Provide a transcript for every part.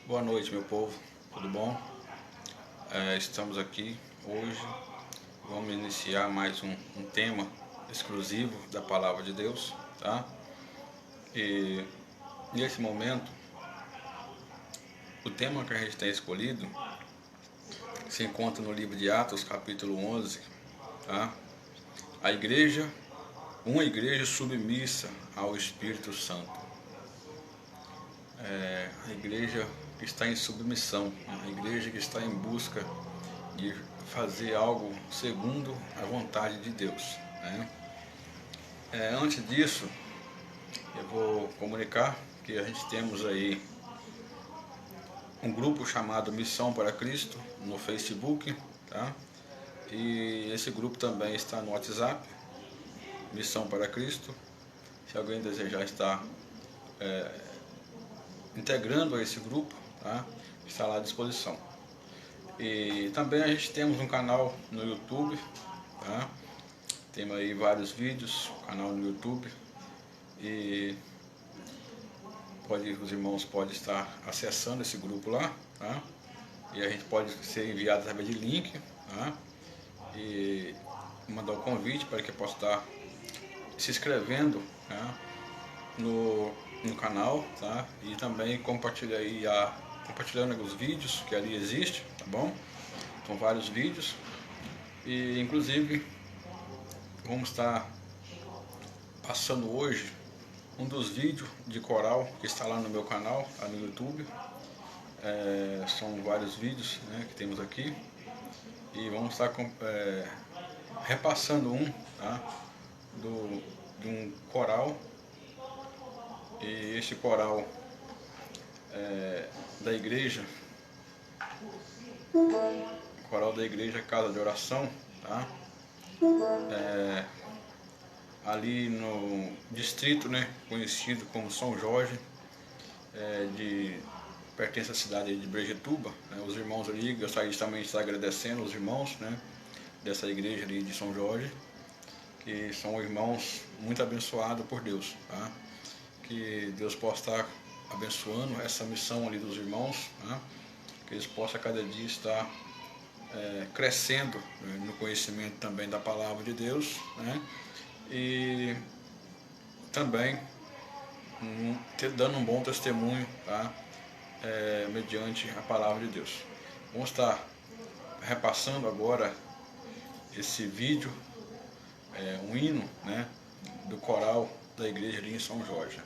Boa noite, meu povo, tudo bom? Estamos aqui hoje, vamos iniciar mais um tema exclusivo da Palavra de Deus, tá? E nesse momento, o tema que a gente tem escolhido se encontra no livro de Atos, capítulo 11, tá? Uma igreja submissa ao Espírito Santo. A igreja que está em submissão, a igreja que está em busca de fazer algo segundo a vontade de Deus, né? Antes disso, eu vou comunicar que a gente temos aí um grupo chamado Missão para Cristo no Facebook, tá? E esse grupo também está no WhatsApp, Missão para Cristo. Se alguém desejar estar integrando a esse grupo, tá? Está lá à disposição. E também a gente temos um canal no YouTube, tá? Temos aí vários vídeos, canal no YouTube, e os irmãos podem estar acessando esse grupo lá, tá? E a gente pode ser enviado através de link, tá? E mandar o convite para que possa estar se inscrevendo, tá? no canal, tá? E também compartilhando os vídeos que ali existem, tá bom? São vários vídeos e inclusive vamos estar passando hoje um dos vídeos de coral que está lá no meu canal, lá no YouTube. São vários vídeos, né, que temos aqui e vamos estar repassando tá, de um coral. E este coral da igreja, Casa de Oração, tá? Ali no distrito, né, conhecido como São Jorge, pertence à cidade de Brejetuba, né? Os irmãos ali, gostaria de também estar agradecendo os irmãos, né, dessa igreja ali de São Jorge, que são irmãos muito abençoados por Deus, tá? Que Deus possa estar abençoando essa missão ali dos irmãos, né? Que eles possam a cada dia estar crescendo, né, no conhecimento também da palavra de Deus, né? E também dando um bom testemunho, tá? Mediante a palavra de Deus. Vamos estar repassando agora esse vídeo, um hino, né, do coral da igreja ali em São Jorge.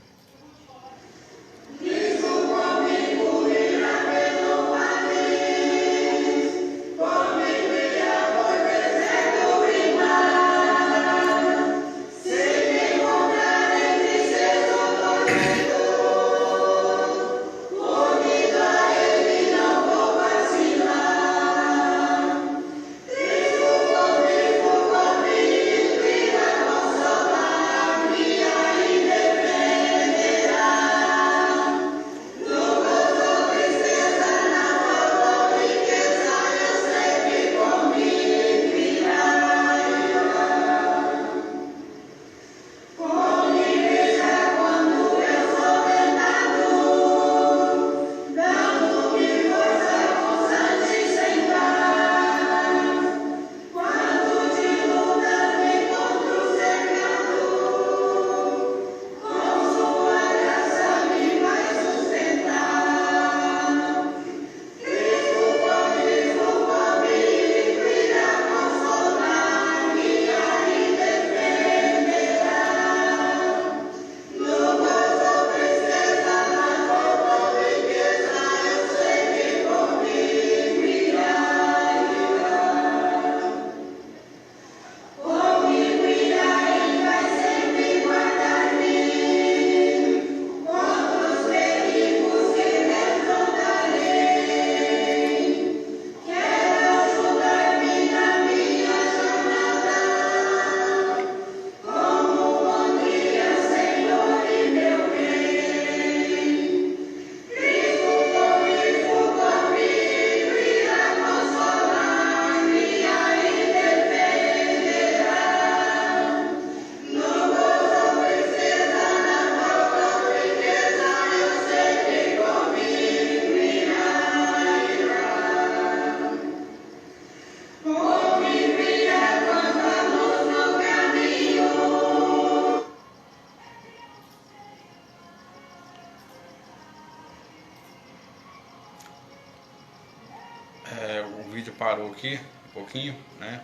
vídeo parou aqui um pouquinho, né?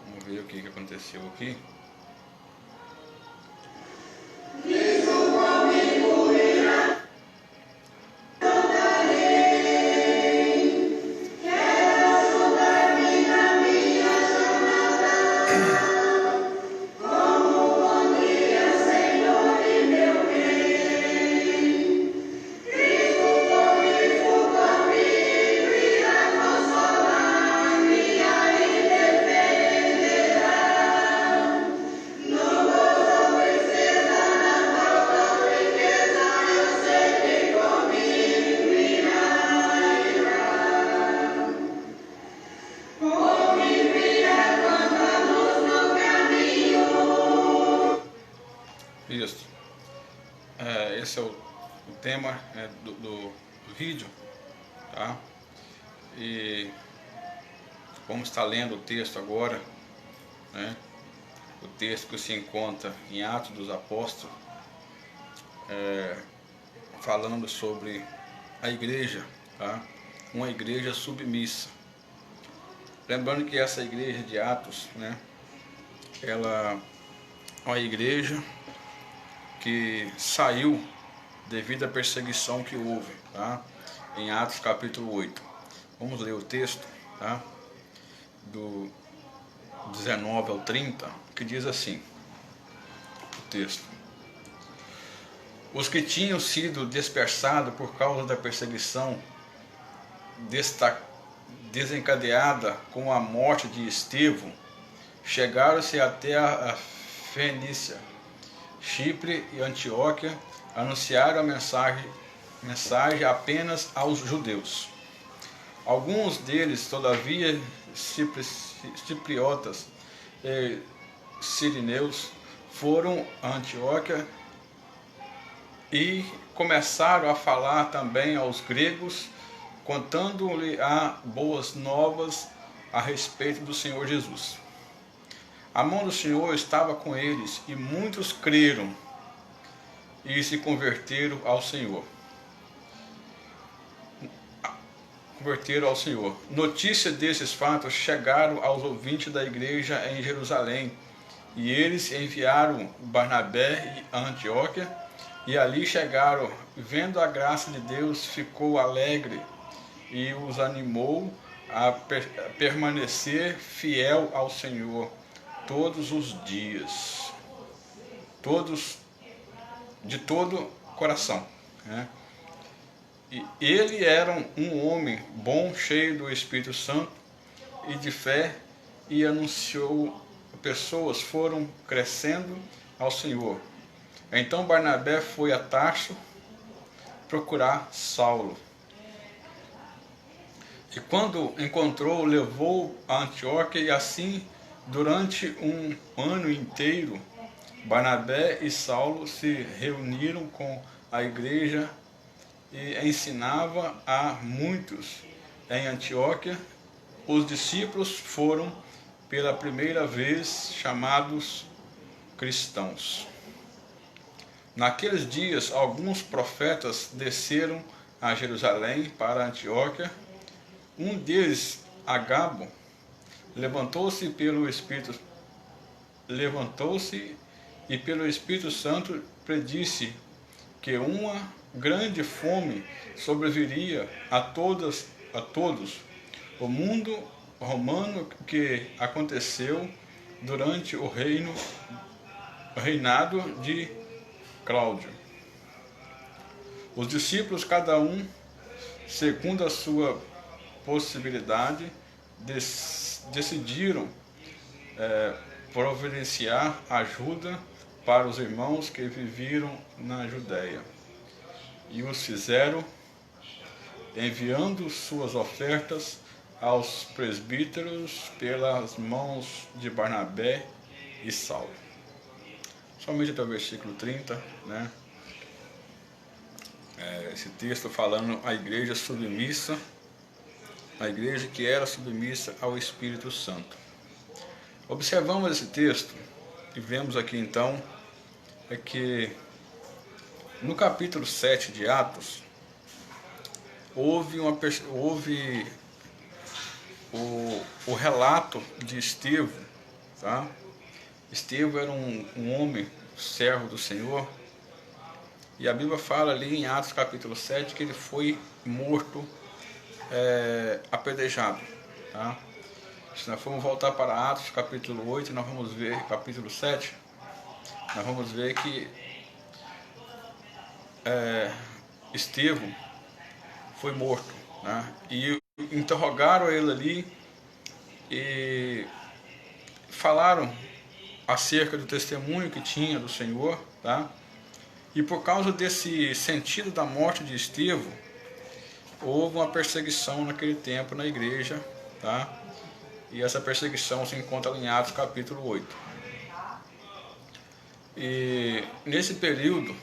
Vamos ver o que aconteceu aqui. Isso. Esse é o tema do vídeo, tá? E vamos estar lendo o texto agora, né? O texto que se encontra em Atos dos Apóstolos, falando sobre a igreja, tá? Uma igreja submissa. Lembrando que essa igreja de Atos, né? Ela é uma igreja que saiu devido à perseguição que houve, tá? Em Atos capítulo 8. Vamos ler o texto, tá? Do 19 ao 30, que diz assim, o texto: os que tinham sido dispersados por causa da perseguição desencadeada com a morte de Estevão, chegaram-se até a Fenícia, Chipre e Antioquia, anunciaram a mensagem apenas aos judeus. Alguns deles, todavia, cipriotas e sirineus, foram a Antioquia e começaram a falar também aos gregos, contando-lhe boas novas a respeito do Senhor Jesus. A mão do Senhor estava com eles, e muitos creram e se converteram ao Senhor. Notícias desses fatos chegaram aos ouvintes da igreja em Jerusalém, e eles enviaram Barnabé a Antioquia, e ali chegaram, vendo a graça de Deus, ficou alegre e os animou a permanecer fiel ao Senhor todos os dias, de todo coração, né? E ele era um homem bom, cheio do Espírito Santo e de fé, e anunciou, pessoas foram crescendo ao Senhor. Então Barnabé foi a Tarso procurar Saulo. E quando encontrou, levou a Antioquia, e assim, durante um ano inteiro, Barnabé e Saulo se reuniram com a igreja e ensinava a muitos em Antioquia. Os discípulos foram pela primeira vez chamados cristãos. Naqueles dias, alguns profetas desceram a Jerusalém para Antioquia. Um deles, Agabo, levantou-se e pelo Espírito Santo predisse que uma grande fome sobreviria a todos o mundo romano, que aconteceu durante o reinado de Cláudio. Os discípulos, cada um segundo a sua possibilidade, decidiram providenciar ajuda para os irmãos que viviam na Judéia, e os fizeram enviando suas ofertas aos presbíteros pelas mãos de Barnabé e Saulo. Somente até o versículo 30, né? Esse texto falando a igreja submissa, a igreja que era submissa ao Espírito Santo. Observamos esse texto e vemos aqui então que no capítulo 7 de Atos houve o relato de Estevão, tá? Estevão era um homem servo do Senhor, e a Bíblia fala ali em Atos capítulo 7 que ele foi morto, apedrejado, tá? Se nós formos voltar para Atos capítulo 8, nós vamos ver, capítulo 7, nós vamos ver que Estevão foi morto, né? E interrogaram ele ali e falaram acerca do testemunho que tinha do Senhor, tá? E por causa desse sentido da morte de Estevão, houve uma perseguição naquele tempo na igreja, tá? E essa perseguição se encontra em Atos capítulo 8. E nesse período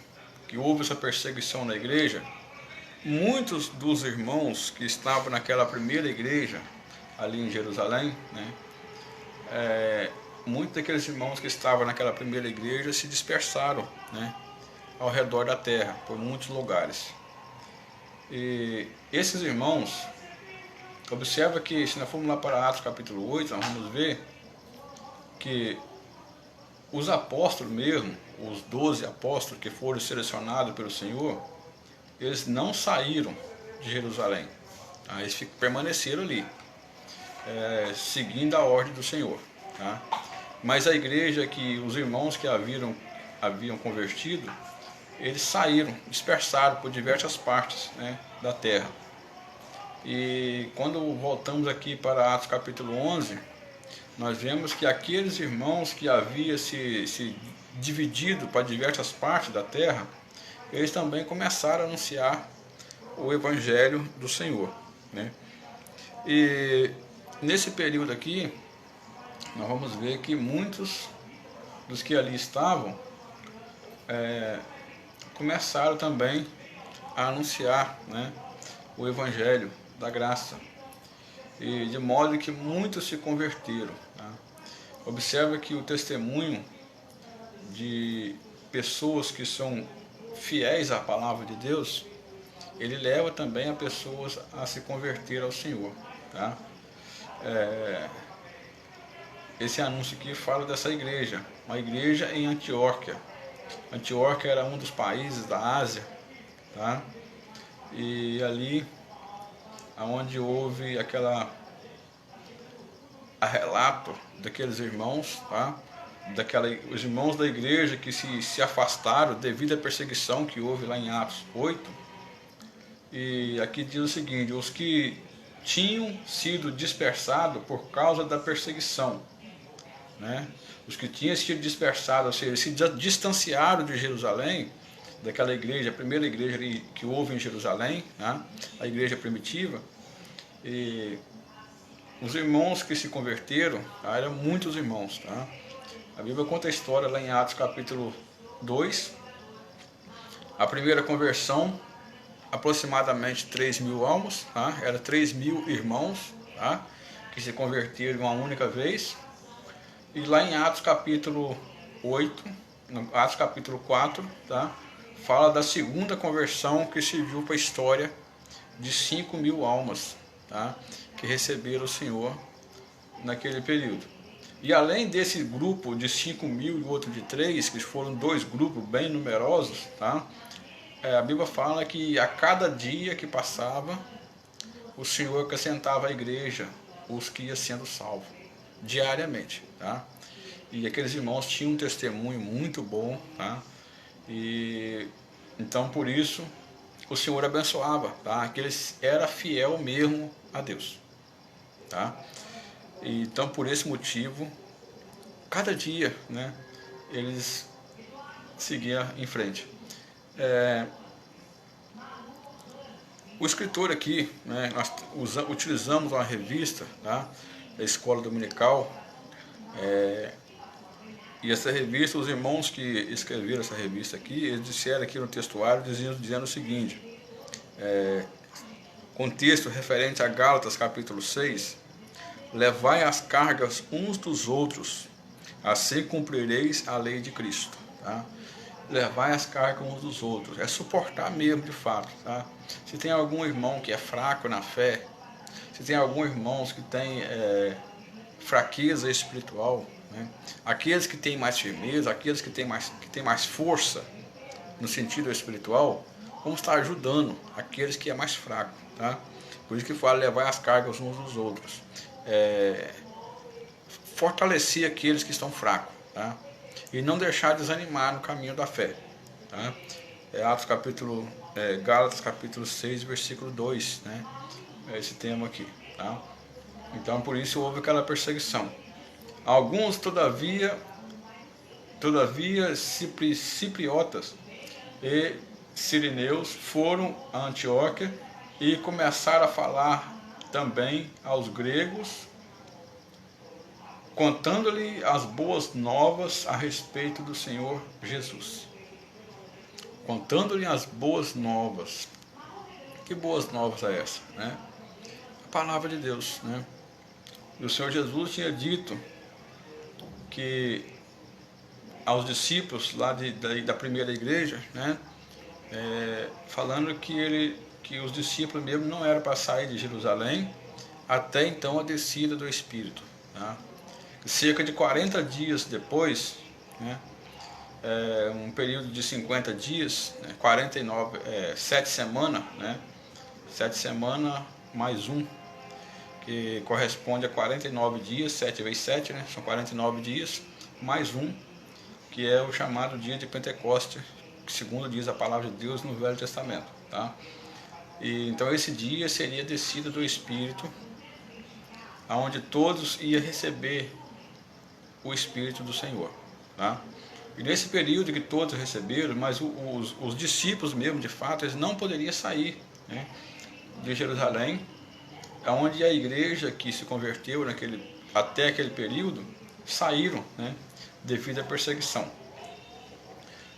que houve essa perseguição na igreja, muitos dos irmãos que estavam naquela primeira igreja ali em Jerusalém, né, muitos daqueles irmãos que estavam naquela primeira igreja se dispersaram, né, ao redor da terra, por muitos lugares. E esses irmãos, observa que se nós formos lá para Atos capítulo 8, nós vamos ver que os apóstolos mesmo, os 12 apóstolos que foram selecionados pelo Senhor, eles não saíram de Jerusalém, tá? Eles permaneceram ali, seguindo a ordem do Senhor, tá? Mas a igreja, que os irmãos que haviam convertido, eles saíram, dispersaram por diversas partes, né, da terra. E quando voltamos aqui para Atos capítulo 11, nós vemos que aqueles irmãos que haviam se dividido para diversas partes da terra, eles também começaram a anunciar o Evangelho do Senhor, né? E nesse período aqui, nós vamos ver que muitos dos que ali estavam começaram também a anunciar, né, o Evangelho da graça, e de modo que muitos se converteram, tá? Observa que o testemunho de pessoas que são fiéis à palavra de Deus, ele leva também a pessoas a se converter ao Senhor, tá? Esse anúncio aqui fala dessa igreja, uma igreja em Antioquia. Antioquia era um dos países da Ásia, tá? E ali onde houve a relato daqueles irmãos, tá? Os irmãos da igreja que se afastaram devido à perseguição que houve lá em Atos 8. E aqui diz o seguinte: os que tinham sido dispersados por causa da perseguição, né? Os que tinham sido dispersados, ou seja, se distanciaram de Jerusalém, daquela igreja, a primeira igreja que houve em Jerusalém, né? A igreja primitiva. E os irmãos que se converteram, tá? Eram muitos irmãos, tá? A Bíblia conta a história lá em Atos capítulo 2. A primeira conversão, aproximadamente 3.000 almas, tá? Era 3.000 irmãos, tá? Que se converteram uma única vez. E lá em Atos capítulo 8, Atos capítulo 4, tá? Fala da segunda conversão que se viu para a história, de 5.000 almas, tá? Que receberam o Senhor naquele período. E além desse grupo de 5.000 e outro de 3, que foram dois grupos bem numerosos, tá? A Bíblia fala que a cada dia que passava, o Senhor acrescentava à igreja os que iam sendo salvos, diariamente, tá? E aqueles irmãos tinham um testemunho muito bom, tá? E então por isso o Senhor abençoava, tá? Que eles eram fiel mesmo a Deus, tá? E, então por esse motivo, cada dia, né, eles seguiam em frente. O escritor aqui, né, nós utilizamos uma revista, tá, da Escola Dominical, e essa revista, os irmãos que escreveram essa revista aqui, eles disseram aqui no textuário, dizendo o seguinte, contexto referente a Gálatas capítulo 6, levai as cargas uns dos outros, assim cumprireis a lei de Cristo, tá? Levai as cargas uns dos outros, é suportar mesmo de fato, tá? Se tem algum irmão que é fraco na fé, se tem alguns irmãos que têm fraqueza espiritual, né? Aqueles que têm mais firmeza, aqueles que têm mais força no sentido espiritual, vamos estar ajudando aqueles que é mais fraco, tá? Por isso que fala levar as cargas uns dos outros, fortalecer aqueles que estão fracos, tá? E não deixar desanimar no caminho da fé, tá? Gálatas capítulo 6, versículo 2, né? É esse tema aqui, tá? Então por isso houve aquela perseguição. Alguns todavia cipriotas e sirineus foram a Antioquia e começaram a falar também aos gregos, contando-lhe as boas novas a respeito do Senhor Jesus. Contando-lhe as boas novas. Que boas novas é essa, né? A palavra de Deus, né? E o Senhor Jesus tinha dito que aos discípulos lá da primeira igreja, né? Falando que os discípulos mesmo não eram para sair de Jerusalém até então a descida do Espírito, tá? Cerca de 40 dias depois, né? Um período de 50 dias, né? 7 semanas, né? 7 semanas mais um, que corresponde a 49 dias, 7 vezes 7, né? São 49 dias, mais um, que é o chamado dia de Pentecostes, que segundo diz a palavra de Deus no Velho Testamento, tá? E então esse dia seria a descida do Espírito, aonde todos iam receber o Espírito do Senhor, tá? E nesse período que todos receberam, mas os discípulos mesmo, de fato, eles não poderiam sair, né, de Jerusalém, onde a igreja que se converteu até aquele período, saíram, né, devido à perseguição.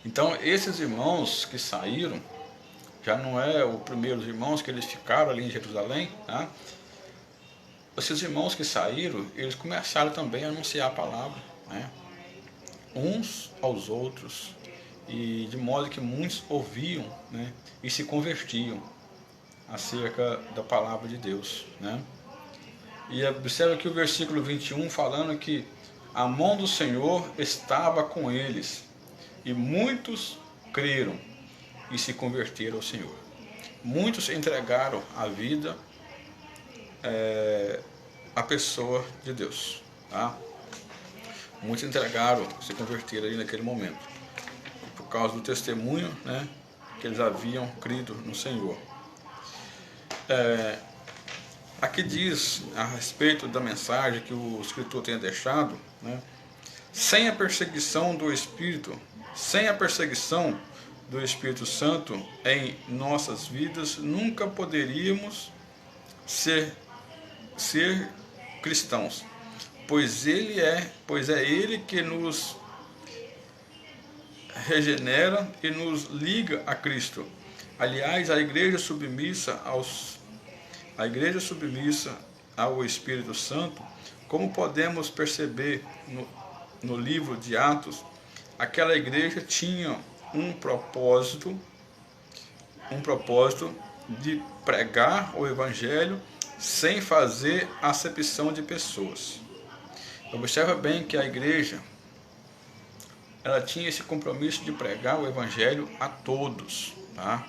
Então esses irmãos que saíram, já não é os primeiros irmãos que eles ficaram ali em Jerusalém, tá? Esses irmãos que saíram, eles começaram também a anunciar a palavra, né, uns aos outros, e de modo que muitos ouviam, né, e se convertiam acerca da palavra de Deus, né? E observa aqui o versículo 21 falando que a mão do Senhor estava com eles, e muitos creram e se converteram ao Senhor. Muitos entregaram a vida à pessoa de Deus, tá? Muitos entregaram, se converteram ali naquele momento, por causa do testemunho, né, que eles haviam crido no Senhor. Aqui diz a respeito da mensagem que o escritor tenha deixado, né, sem a perseguição do Espírito Santo em nossas vidas, nunca poderíamos ser cristãos, pois é Ele que nos regenera e nos liga a Cristo. Aliás, a igreja submissa ao Espírito Santo, como podemos perceber no livro de Atos, aquela igreja tinha um propósito de pregar o Evangelho sem fazer acepção de pessoas. Observa bem que a igreja, ela tinha esse compromisso de pregar o Evangelho a todos, tá?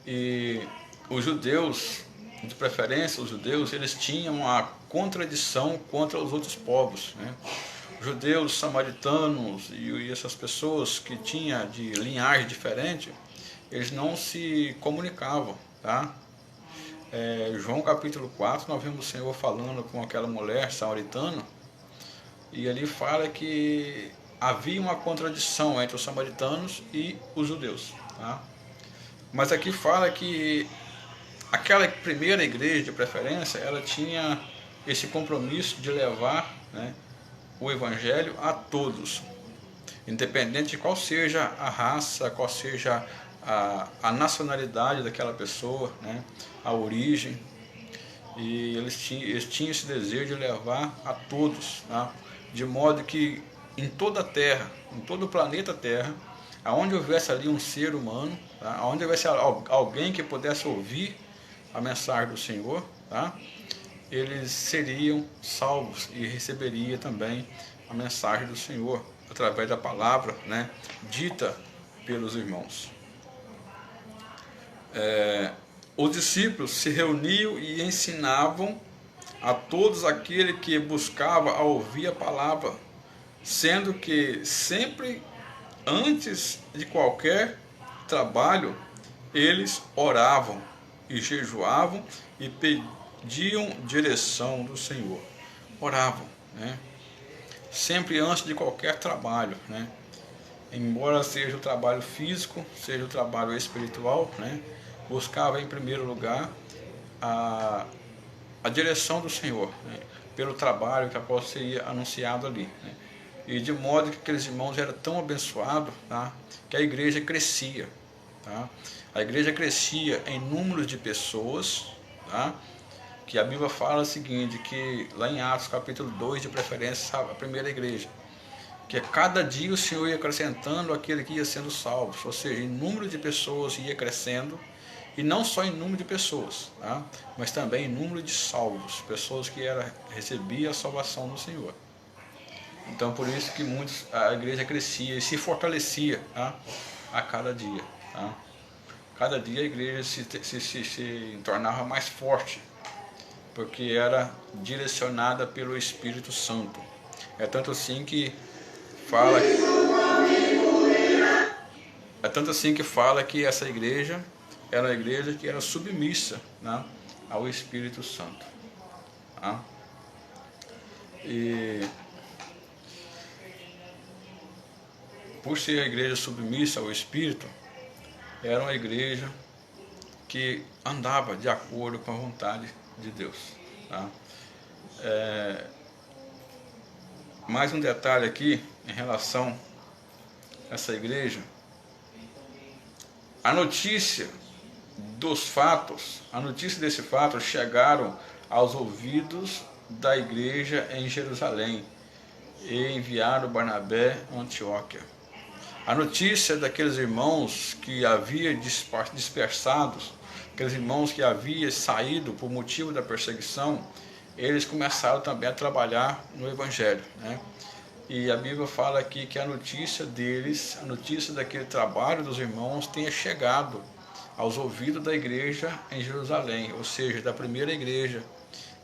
E os judeus, de preferência os judeus, eles tinham a contradição contra os outros povos, né? Judeus, samaritanos e essas pessoas que tinham de linhagem diferente, eles não se comunicavam, tá? João capítulo 4, nós vemos o Senhor falando com aquela mulher samaritana, e ali fala que havia uma contradição entre os samaritanos e os judeus, tá? Mas aqui fala que aquela primeira igreja, de preferência, ela tinha esse compromisso de levar, né, o Evangelho a todos, independente de qual seja a raça, qual seja a nacionalidade daquela pessoa, né, a origem. E eles tinham esse desejo de levar a todos, tá? De modo que em toda a Terra, em todo o planeta Terra, aonde houvesse ali um ser humano, tá? Aonde houvesse alguém que pudesse ouvir a mensagem do Senhor, tá? Eles seriam salvos e receberiam também a mensagem do Senhor através da palavra, né, dita pelos irmãos. Os discípulos se reuniam e ensinavam a todos aqueles que buscavam a ouvir a palavra, sendo que sempre antes de qualquer trabalho eles oravam e jejuavam e pediam direção do Senhor. Oravam, né? Sempre antes de qualquer trabalho, né? Embora seja o trabalho físico, seja o trabalho espiritual, né? Buscava em primeiro lugar a direção do Senhor, né? Pelo trabalho que após seria anunciado ali, né? E de modo que aqueles irmãos eram tão abençoados, tá? Que a igreja crescia, tá? A igreja crescia em número de pessoas, tá? Que a Bíblia fala o seguinte, que lá em Atos capítulo 2, de preferência, a primeira igreja, que a cada dia o Senhor ia acrescentando aquele que ia sendo salvo, ou seja, em número de pessoas ia crescendo, e não só em número de pessoas, tá? Mas também em número de salvos, pessoas que recebiam a salvação do Senhor. Então por isso que a igreja crescia e se fortalecia, tá? A cada dia, tá? Cada dia a igreja se tornava mais forte, porque era direcionada pelo Espírito Santo. É tanto assim que fala que essa igreja era uma igreja que era submissa, né, ao Espírito Santo. Tá? E por ser a igreja submissa ao Espírito, era uma igreja que andava de acordo com a vontade de Deus. Tá? Mais um detalhe aqui em relação a essa igreja. A notícia desse fato chegaram aos ouvidos da igreja em Jerusalém e enviaram Barnabé a Antioquia. A notícia daqueles irmãos que haviam dispersados, aqueles irmãos que haviam saído por motivo da perseguição, eles começaram também a trabalhar no Evangelho, né? E a Bíblia fala aqui que a notícia deles, a notícia daquele trabalho dos irmãos tenha chegado aos ouvidos da igreja em Jerusalém, ou seja, da primeira igreja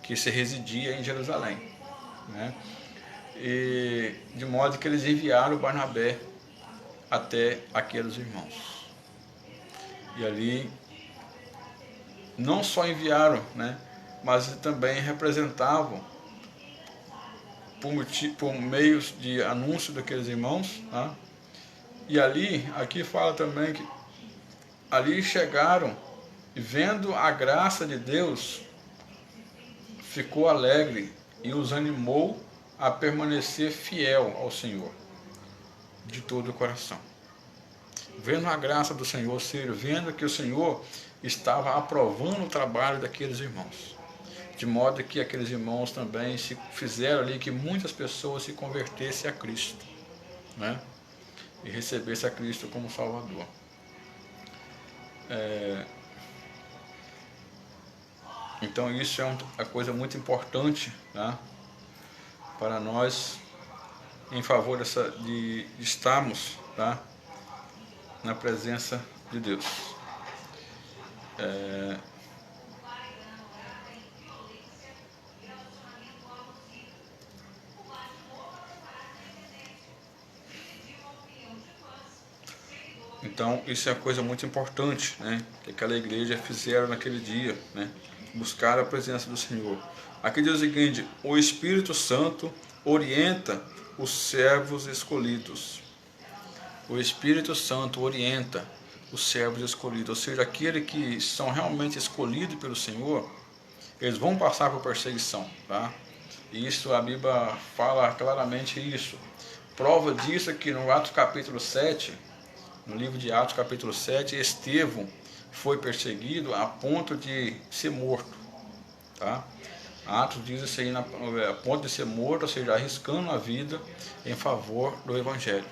que se residia em Jerusalém, né? E de modo que eles enviaram Barnabé até aqueles irmãos. E ali não só enviaram, né, mas também representavam por meios de anúncio daqueles irmãos, tá? E aqui fala também que ali chegaram e vendo a graça de Deus, ficou alegre e os animou a permanecer fiel ao Senhor de todo o coração. Vendo a graça do Senhor, ou seja, vendo que o Senhor estava aprovando o trabalho daqueles irmãos. De modo que aqueles irmãos também se fizeram ali que muitas pessoas se convertessem a Cristo, né? E recebessem a Cristo como Salvador. Então isso é uma coisa muito importante, tá? Para nós, em favor de estarmos, tá, na presença de Deus. Então isso é uma coisa muito importante, né, que aquela igreja fizeram naquele dia, né, buscar a presença do Senhor. Aqui diz o seguinte: o Espírito Santo orienta os servos escolhidos. O Espírito Santo orienta os servos escolhidos, ou seja, aqueles que são realmente escolhidos pelo Senhor, eles vão passar por perseguição, tá? E isso a Bíblia fala claramente isso. Prova disso é que no Atos capítulo 7, no livro de Atos capítulo 7, Estevão foi perseguido a ponto de ser morto, tá? Atos diz isso aí, a ponto de ser morto, ou seja, arriscando a vida em favor do Evangelho.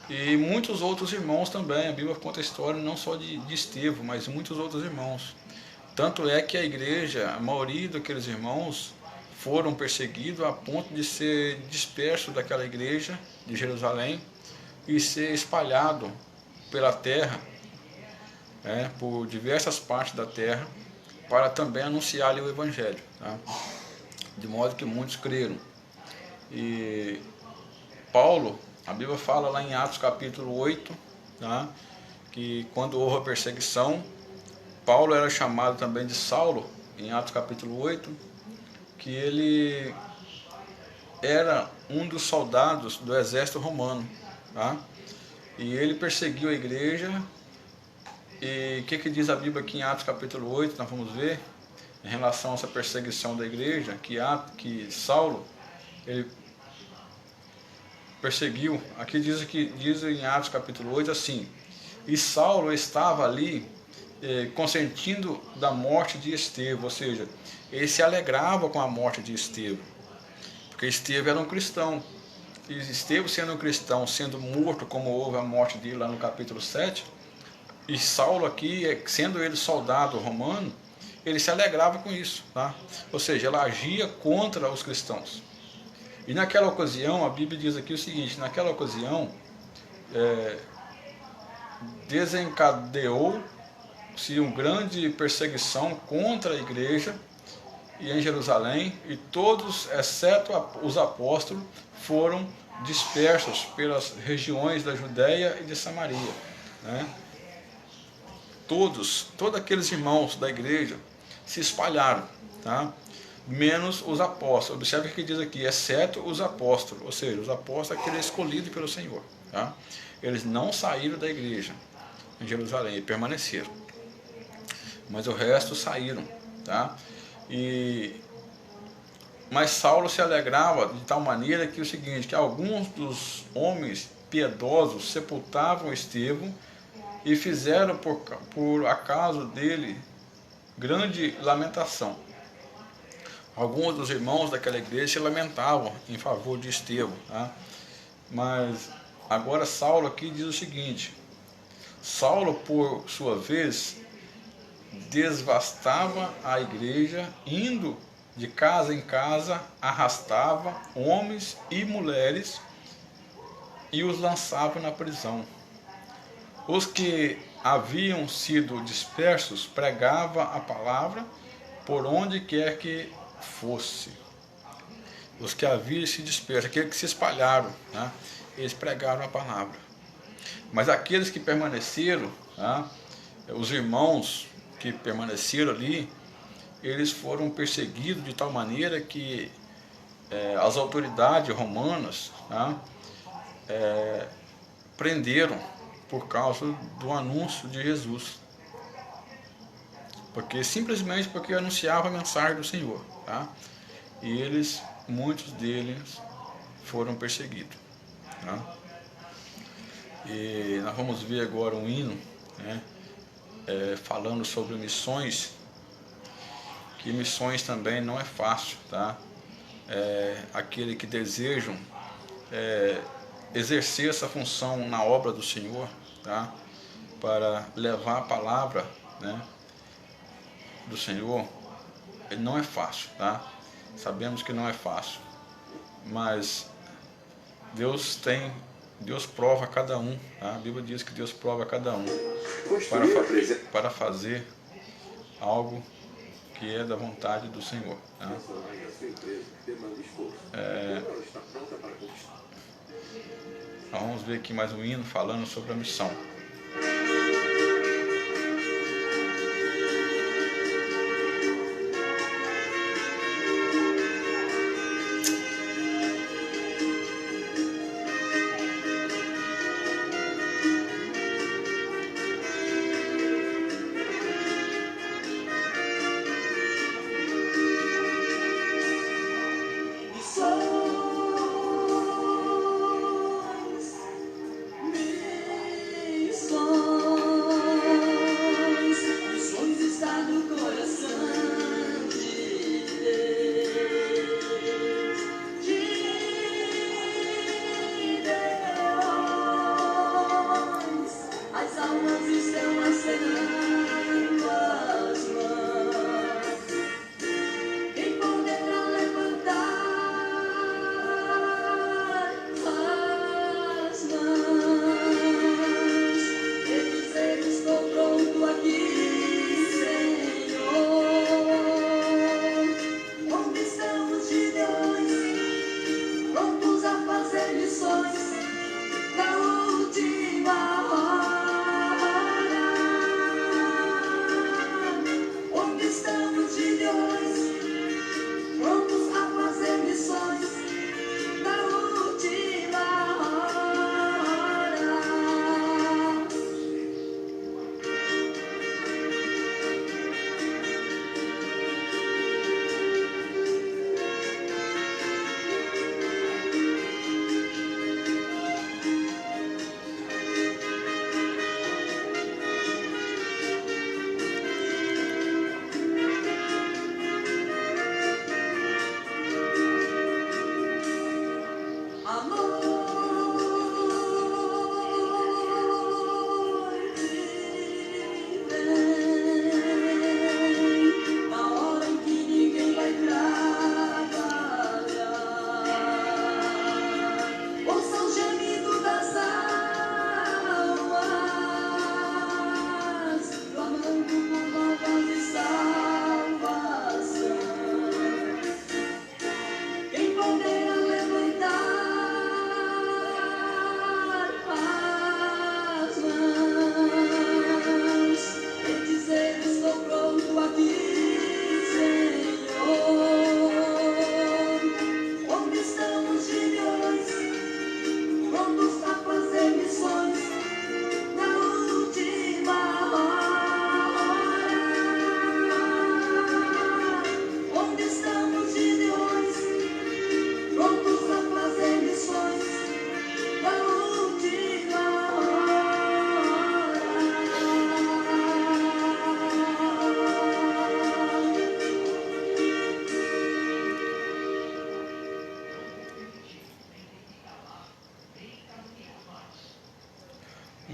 E muitos outros irmãos também, a Bíblia conta a história não só de Estevão, mas muitos outros irmãos Tanto é que a igreja, a maioria daqueles irmãos foram perseguidos a ponto de ser dispersos daquela igreja de Jerusalém e ser espalhado pela terra, por diversas partes da terra, para também anunciar ali o Evangelho, tá? De modo que muitos creram. E Paulo, a Bíblia fala lá em Atos capítulo 8, tá? Que quando houve a perseguição, Paulo era chamado também de Saulo, em Atos capítulo 8, que ele era um dos soldados do exército romano, tá? E ele perseguiu a igreja. E o que diz a Bíblia aqui em Atos capítulo 8, nós vamos ver, em relação a essa perseguição da igreja, que Saulo, ele perseguiu. Aqui diz em Atos capítulo 8 assim: e Saulo estava ali consentindo da morte de Estevão, ou seja, ele se alegrava com a morte de Estevão, porque Estevão era um cristão, e Estevão sendo um cristão, sendo morto como houve a morte dele lá no capítulo 7, e Saulo aqui, sendo ele soldado romano, ele se alegrava com isso, tá? Ou seja, ele agia contra os cristãos. E naquela ocasião, a Bíblia diz aqui o seguinte: naquela ocasião, desencadeou-se uma grande perseguição contra a igreja e em Jerusalém, e todos, exceto os apóstolos, foram dispersos pelas regiões da Judéia e de Samaria, né? Todos aqueles irmãos da igreja se espalharam, tá? Menos os apóstolos. Observe o que diz aqui: exceto os apóstolos, ou seja, os apóstolos aqueles escolhidos pelo Senhor, tá? Eles não saíram da igreja em Jerusalém e permaneceram, mas o resto saíram, tá? Mas Saulo se alegrava de tal maneira que o seguinte, que alguns dos homens piedosos sepultavam Estevão e fizeram por acaso dele grande lamentação. Alguns dos irmãos daquela igreja se lamentavam em favor de Estevão, tá? Mas agora Saulo aqui diz o seguinte: Saulo, por sua vez, devastava a igreja, indo de casa em casa, arrastava homens e mulheres e os lançava na prisão. Os que haviam sido dispersos pregava a palavra por onde quer que fosse. Os que haviam se dispersos, aqueles que se espalharam, né? Eles pregaram a palavra. Mas aqueles que permaneceram, né? Os irmãos que permaneceram ali, eles foram perseguidos de tal maneira que as autoridades romanas, né? Prenderam por causa do anúncio de Jesus, simplesmente porque anunciava a mensagem do Senhor, tá? E muitos deles foram perseguidos, tá? E nós vamos ver agora um hino, né? Falando sobre missões, que missões também não é fácil, tá? Aquele que desejam exercer essa função na obra do Senhor, tá? Para levar a palavra, né, do Senhor, não é fácil, tá? Sabemos que não é fácil, mas Deus prova a cada um, tá? A Bíblia diz que Deus prova a cada um para fazer algo que é da vontade do Senhor, tá? Vamos ver aqui mais um hino falando sobre a missão.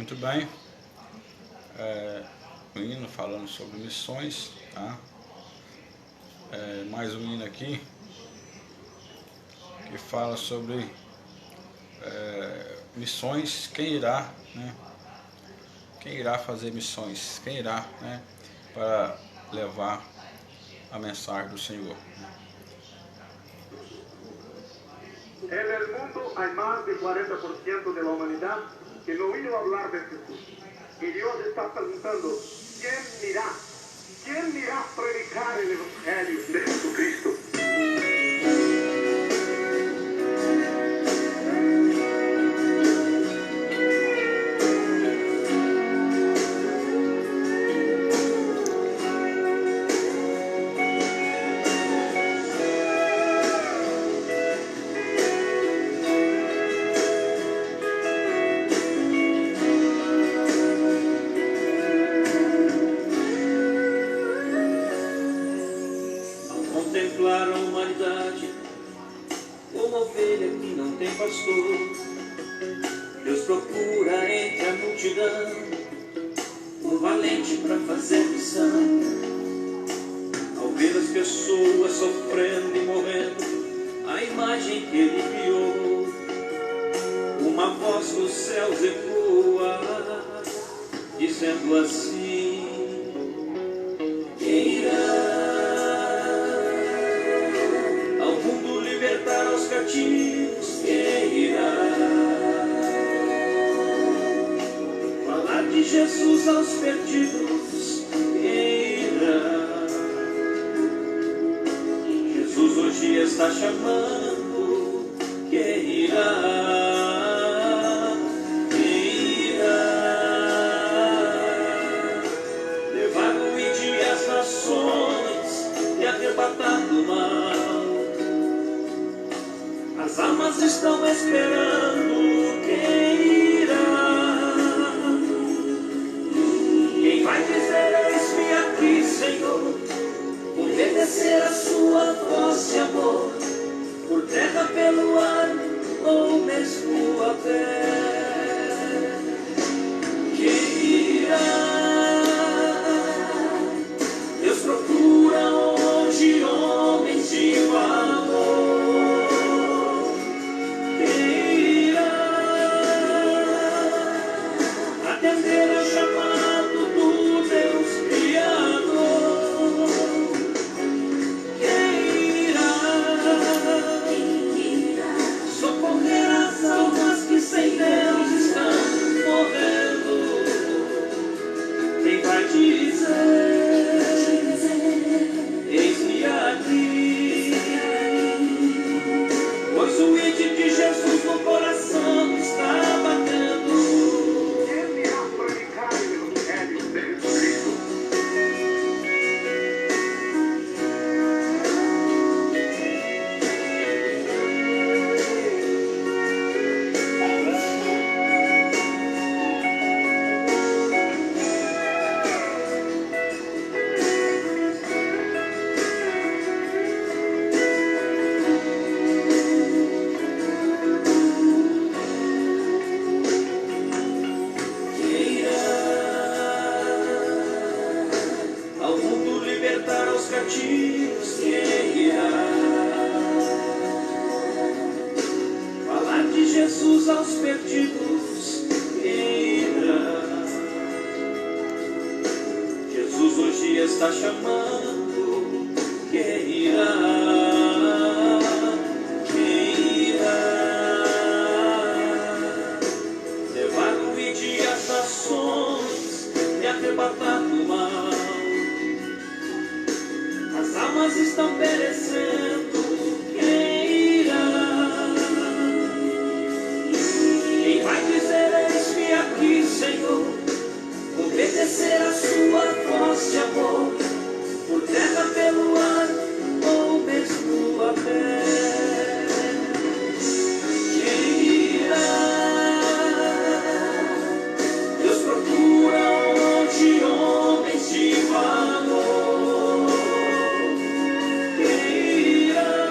Muito bem. O hino falando sobre missões, tá? Mais um hino aqui que fala sobre missões, quem irá, né? Quem irá fazer missões? Quem irá, né, para levar a mensagem do Senhor? En el mundo hay más del 40% de la humanidad que no oído hablar de Jesús. Y Dios está preguntando, ¿quién irá? ¿Quién irá a predicar el Evangelio de Jesucristo? Contemplar a humanidade como ovelha que não tem pastor, Deus procura entre a multidão um valente para fazer missão. Ao ver as pessoas sofrendo e morrendo, a imagem que ele criou, uma voz dos céus ecoa, dizendo assim: quem irá aos cativos, quem irá falar de Jesus aos perdidos, quem irá? Jesus hoje está chamando, quem irá? Quem irá levar o ide às nações e arrebatar do mal? As almas estão esperando, quem irá? Quem vai dizer, eis-me aqui, Senhor, obedecer a sua voz de amor, por terra, pelo ar, ou mesmo a pé? Quem irá? Deus procura hoje homens de valor. Atender ao chamado do Deus Criador, quem irá socorrer as almas que sem Deus estão morrendo? Quem vai dizer, eis-me aqui, pois o ide de Jesus no coração está batendo. Aos cativos, quem irá falar de Jesus aos perdidos, quem irá? Jesus hoje está chamando, quem irá? Quem irá levar o ide às nações e arrebatar do mal? As almas estão perecendo, quem irá? Quem vai dizer, eis-me aqui, Senhor, obedecer a sua voz de amor, por terra, pelo ar, ou mesmo a pé? Quem irá? Deus procura hoje homens de valor. Quem irá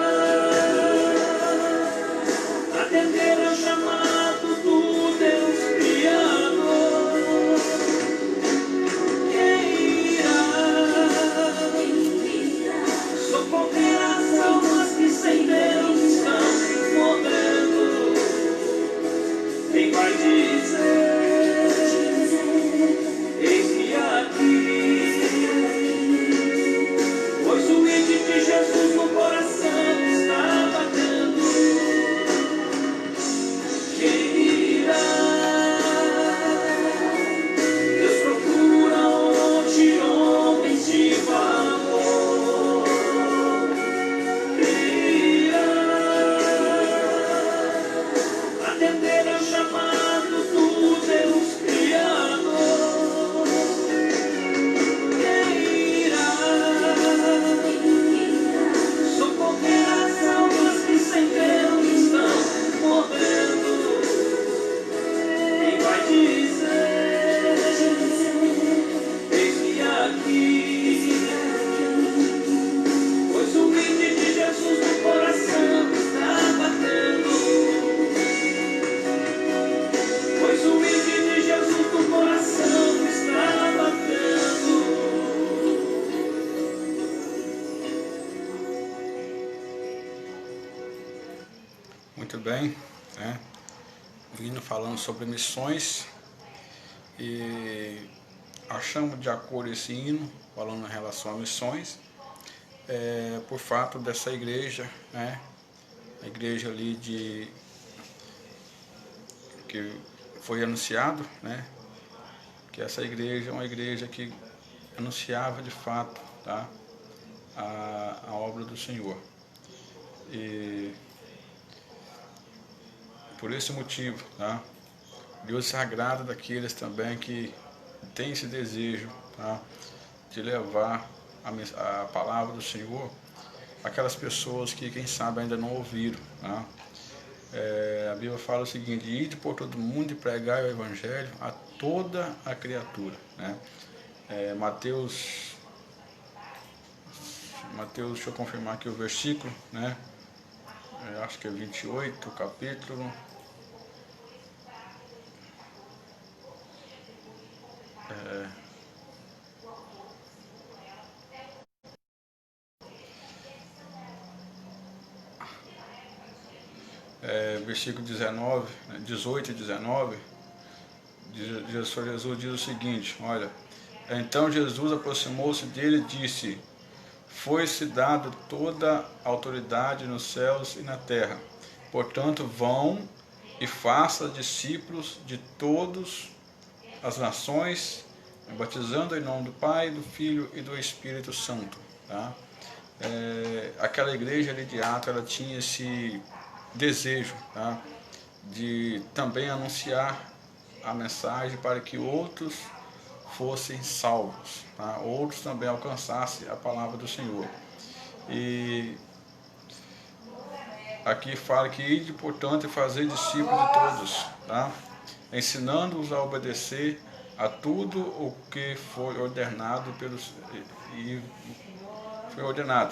Muito bem, né? Vindo falando sobre missões e achamos de acordo esse hino, falando em relação a missões, por fato dessa igreja, né? A igreja ali que foi anunciado, né? Que essa igreja é uma igreja que anunciava de fato, tá? A obra do Senhor. E por esse motivo, tá? Deus se agrada daqueles também que têm esse desejo, tá? De levar a palavra do Senhor àquelas pessoas que, quem sabe, ainda não ouviram, tá? A Bíblia fala o seguinte: ide por todo mundo e pregai o Evangelho a toda a criatura, né? Mateus, deixa eu confirmar aqui o versículo, né? Acho que é 28, capítulo. Versículo 19, 18 e 19, Jesus diz o seguinte: olha, então Jesus aproximou-se dele e disse: foi-se dado toda a autoridade nos céus e na terra. Portanto, vão e façam discípulos de todas as nações, batizando em nome do Pai, do Filho e do Espírito Santo. Tá? Aquela igreja ali de Atos, ela tinha esse desejo, tá? De também anunciar a mensagem para que outros fossem salvos, tá? Outros também alcançassem a palavra do Senhor. E aqui fala que ide, portanto, e fazer discípulos de todos, tá? Ensinando-os a obedecer a tudo o que foi ordenado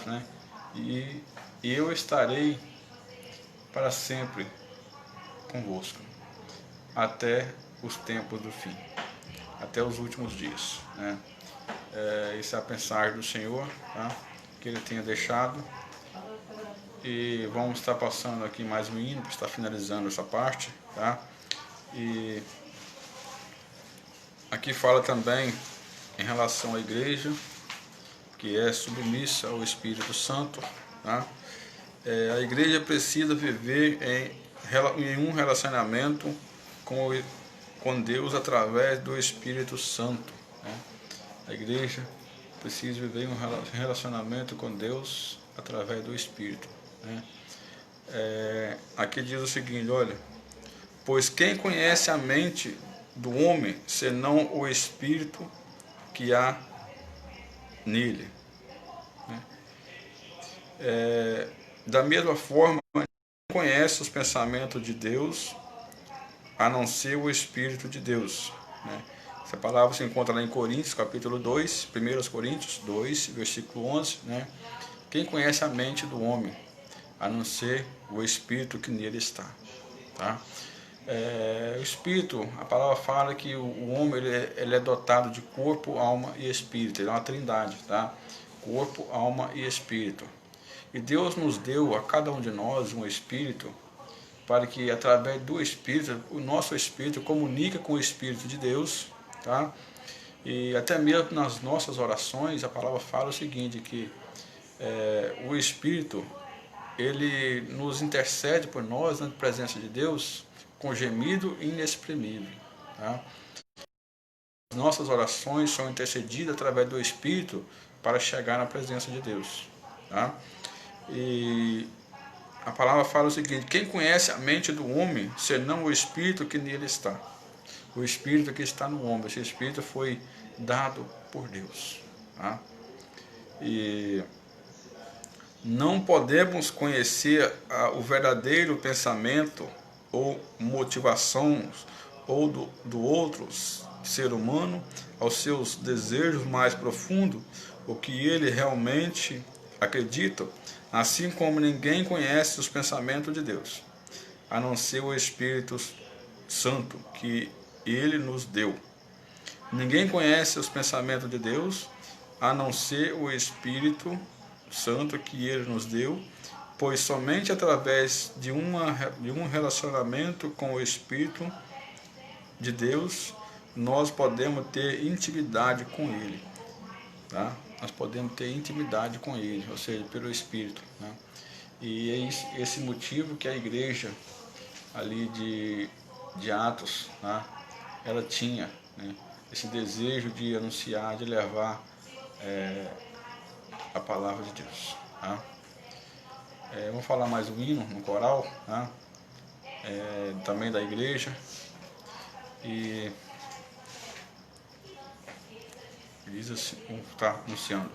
né? E eu estarei para sempre convosco, até os tempos do fim, até os últimos dias, né? Essa é a mensagem do Senhor, tá? Que Ele tenha deixado. E vamos estar passando aqui mais um hino, para estar finalizando essa parte, tá? E aqui fala também em relação à igreja, que é submissa ao Espírito Santo, tá? A igreja precisa viver em um relacionamento com Deus através do Espírito Santo, né? A igreja precisa viver em um relacionamento com Deus através do Espírito, né? Aqui diz o seguinte: olha, pois quem conhece a mente do homem, senão o Espírito que há nele, né? Da mesma forma, não conhece os pensamentos de Deus, a não ser o Espírito de Deus, né? Essa palavra se encontra lá em Coríntios, capítulo 2, 1 Coríntios 2, versículo 11, né? Quem conhece a mente do homem, a não ser o Espírito que nele está, tá? O Espírito, a palavra fala que o homem ele é dotado de corpo, alma e espírito. Ele é uma trindade, tá? Corpo, alma e espírito. E Deus nos deu a cada um de nós um espírito, para que através do espírito, o nosso espírito comunica com o Espírito de Deus, tá? E até mesmo nas nossas orações, a palavra fala o seguinte, que o Espírito, ele nos intercede por nós na presença de Deus com gemido inexprimível, tá? As nossas orações são intercedidas através do Espírito para chegar na presença de Deus, tá? E a palavra fala o seguinte: quem conhece a mente do homem, senão o Espírito que nele está? O Espírito que está no homem, esse Espírito foi dado por Deus, tá? E não podemos conhecer o verdadeiro pensamento ou motivações ou do outro ser humano aos seus desejos mais profundos, o que ele realmente acredita, assim como ninguém conhece os pensamentos de Deus, a não ser o Espírito Santo que ele nos deu. Ninguém conhece os pensamentos de Deus, a não ser o Espírito Santo que ele nos deu, pois somente através de um relacionamento com o Espírito de Deus nós podemos ter intimidade com Ele, tá? Nós podemos ter intimidade com Ele, ou seja, pelo Espírito, né? E é esse motivo que a igreja ali de Atos, né, ela tinha, né, esse desejo de anunciar, de levar a palavra de Deus, tá? Vamos falar mais um hino no coral, tá? Também da igreja, e diz assim, vamos estar anunciando.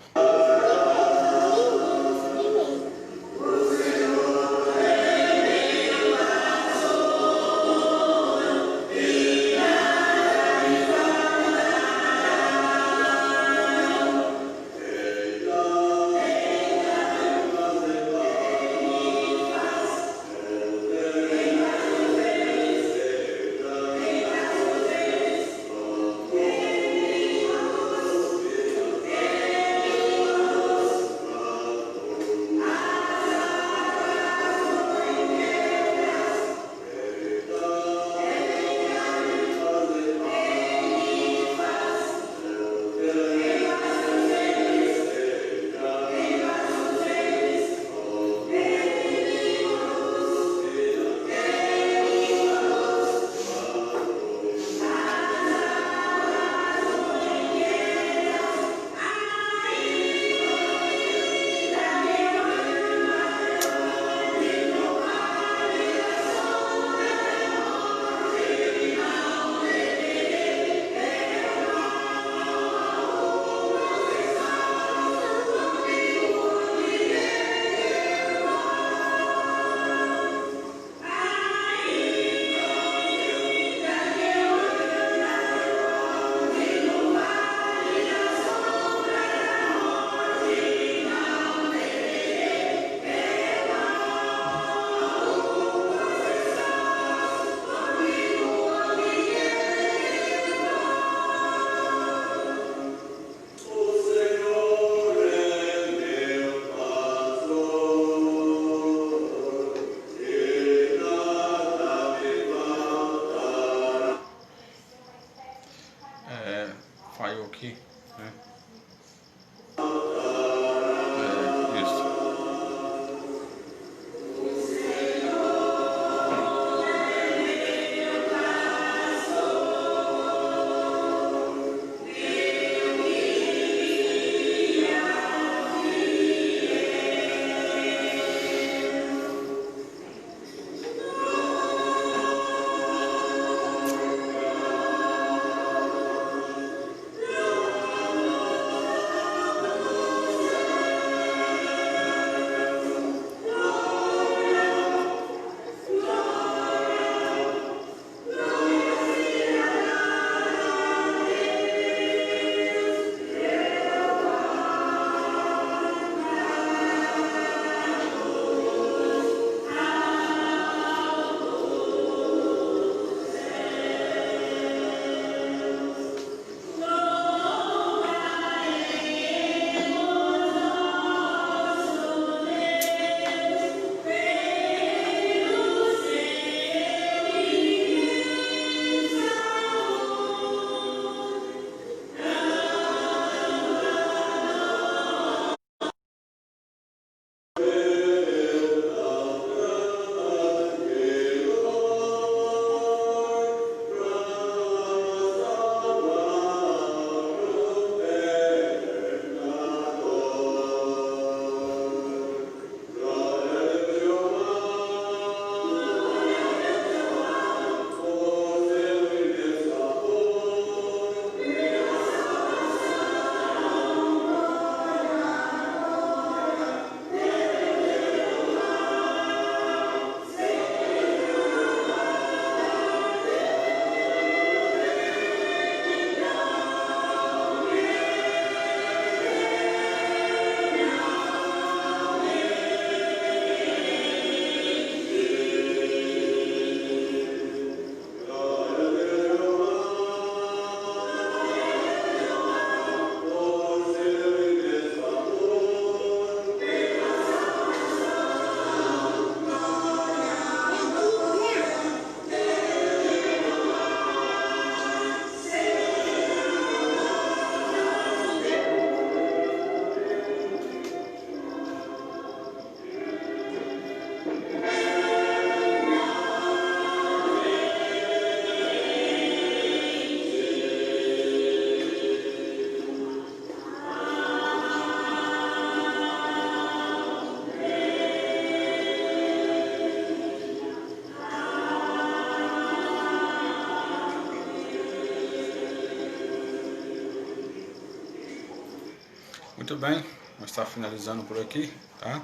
Muito bem, vamos estar finalizando por aqui, tá?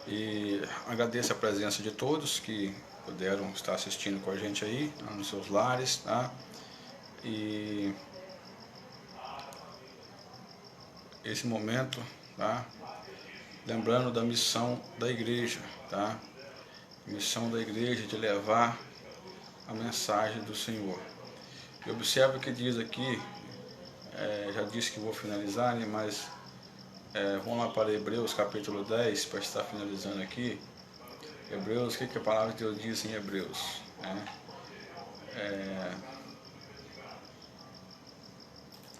E agradeço a presença de todos que puderam estar assistindo com a gente aí, nos seus lares, tá? E esse momento, tá? Lembrando da missão da igreja, tá? Missão da igreja de levar a mensagem do Senhor. E observe o que diz aqui, já disse que vou finalizar, né? Mas vamos lá para Hebreus capítulo 10, para estar finalizando aqui. Hebreus, o que a palavra de Deus diz em Hebreus?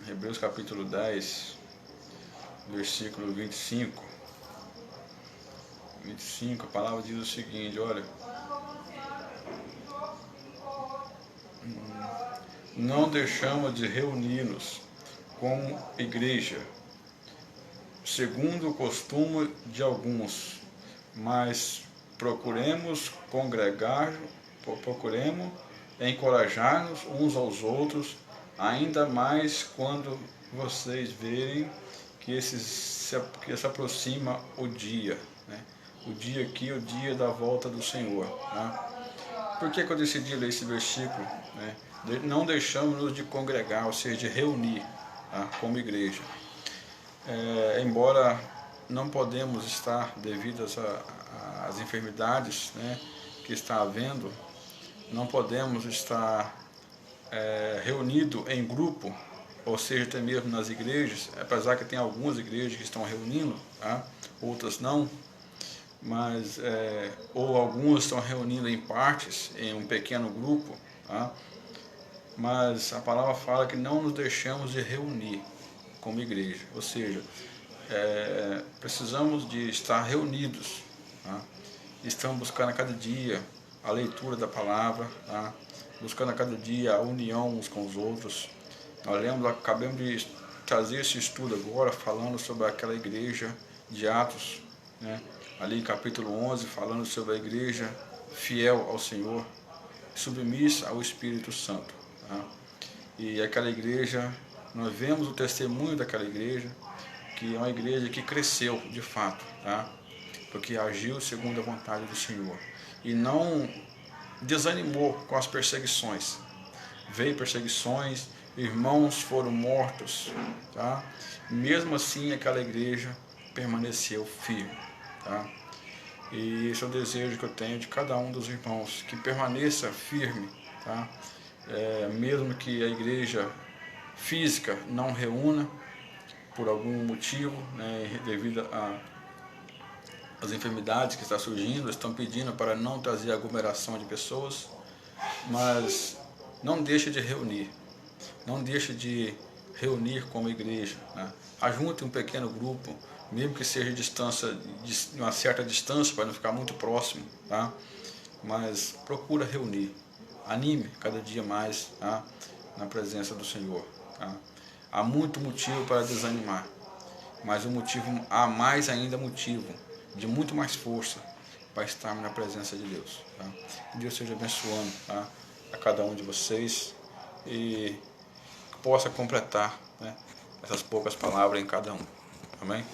Hebreus capítulo 10, versículo 25, a palavra diz o seguinte, olha: não deixamos de reunir-nos como igreja, segundo o costume de alguns, mas procuremos encorajar-nos uns aos outros, ainda mais quando vocês verem que se aproxima o dia, né? O dia aqui, o dia da volta do Senhor, né? Por que eu decidi ler esse versículo, né? Não deixamos-nos de congregar, ou seja, de reunir, tá? Como igreja. Embora não podemos estar, devido às enfermidades, né, que está havendo, não podemos estar reunido em grupo, ou seja, até mesmo nas igrejas, apesar que tem algumas igrejas que estão reunindo, tá? Outras não, mas ou algumas estão reunindo em partes, em um pequeno grupo, tá? Mas a palavra fala que não nos deixamos de reunir como igreja, ou seja, precisamos de estar reunidos, tá? Estamos buscando a cada dia a leitura da palavra, tá? Buscando a cada dia a união uns com os outros. Acabamos de trazer esse estudo agora, falando sobre aquela igreja de Atos, né? Ali em capítulo 11, falando sobre a igreja fiel ao Senhor, submissa ao Espírito Santo, tá? E aquela igreja, nós vemos o testemunho daquela igreja, que é uma igreja que cresceu de fato, tá? Porque agiu segundo a vontade do Senhor e não desanimou com as perseguições. Veio perseguições, irmãos foram mortos, tá? Mesmo assim aquela igreja permaneceu firme, tá? E esse é o desejo que eu tenho de cada um dos irmãos, que permaneça firme, tá? Mesmo que a igreja física não reúna por algum motivo, né, devido às enfermidades que estão surgindo, estão pedindo para não trazer aglomeração de pessoas, mas não deixe de reunir, não deixe de reunir como igreja, né? Ajunte um pequeno grupo, mesmo que seja de uma certa distância, para não ficar muito próximo, tá? Mas procura reunir, anime cada dia mais, tá? Na presença do Senhor, tá? Há muito motivo para desanimar, mas há mais ainda motivo de muito mais força para estarmos na presença de Deus, tá? Que Deus esteja abençoando, tá? A cada um de vocês e possa completar, né, essas poucas palavras em cada um. Amém?